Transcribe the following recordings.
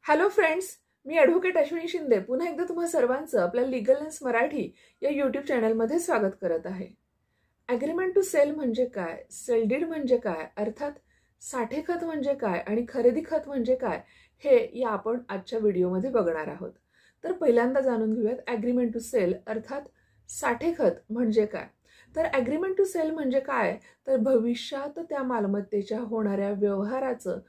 Hello friends, मी advocate Ashwini Shinde पुन्हा एकदा तुम्हा सर्वांचं आपल्या लीगल लेन्स मराठी या यूट्यूब चॅनलमध्ये स्वागत करत आहे. ॲग्रीमेंट टू सेल म्हणजे काय, सेल डीड म्हणजे काय, अर्थात साठे खत म्हणजे काय आणि खरेदी खत म्हणजे काय, हे या आपण आजच्या व्हिडिओमध्ये बघणार आहोत. तर पहिल्यांदा जाणून घेऊयात ॲग्रीमेंट टू सेल अर्थात साठे खत म्हणजे काय. तर ॲग्रीमेंट टू सेल म्हणजे काय, तर भविष्यात त्या मालमत्तेच्या होणाऱ्या व्यवहाराचं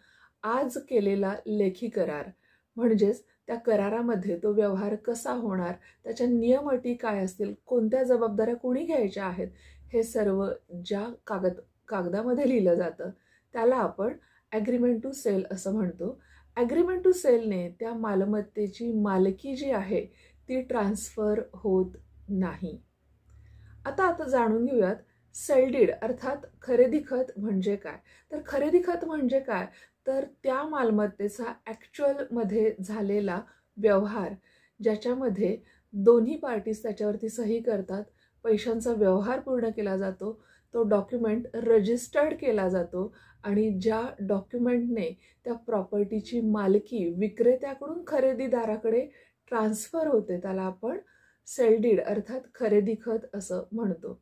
आज केलेला लेखी करार, म्हणजेच त्या करारामध्ये तो व्यवहार कसा होणार, त्याच्या नियम अटी काय असतील, कोणत्या जबाबदाऱ्या कोणी घ्यायच्या आहेत, हे सर्व ज्या कागदामध्ये लिहिलं जातं त्याला आपण ॲग्रीमेंट टू सेल असं म्हणतो. ॲग्रीमेंट टू सेलने त्या मालमत्तेची मालकी जी आहे ती ट्रान्सफर होत नाही. आता जाणून घेऊयात सेल डीड अर्थात खरेदी खत म्हणजे काय. तर खरेदी खत म्हणजे काय, तर त्या मालमत्तेचा ॲक्च्युअलमध्ये झालेला व्यवहार, ज्याच्यामध्ये दोन्ही पार्टीज त्याच्यावरती सही करतात, पैशांचा व्यवहार पूर्ण केला जातो, तो डॉक्युमेंट रजिस्टर्ड केला जातो आणि ज्या डॉक्युमेंटने त्या प्रॉपर्टीची मालकी विक्रेत्याकडून खरेदीदाराकडे ट्रान्सफर होते त्याला आपण सेल डीड अर्थात खरेदी खत असं म्हणतो.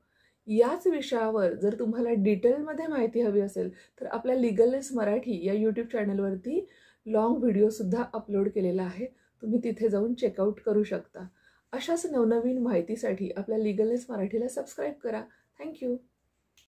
याच विषयावर जर तुम्हाला डिटेलमध्ये माहिती हवी असेल तर आपल्या लीगल लेन्स मराठी या यूट्यूब चॅनलवरती लॉंग व्हिडिओसुद्धा अपलोड केलेला आहे, तुम्ही तिथे जाऊन चेकआउट करू शकता. अशाच नवनवीन माहितीसाठी आपल्या लीगल लेन्स मराठीला सबस्क्राईब करा. थँक्यू.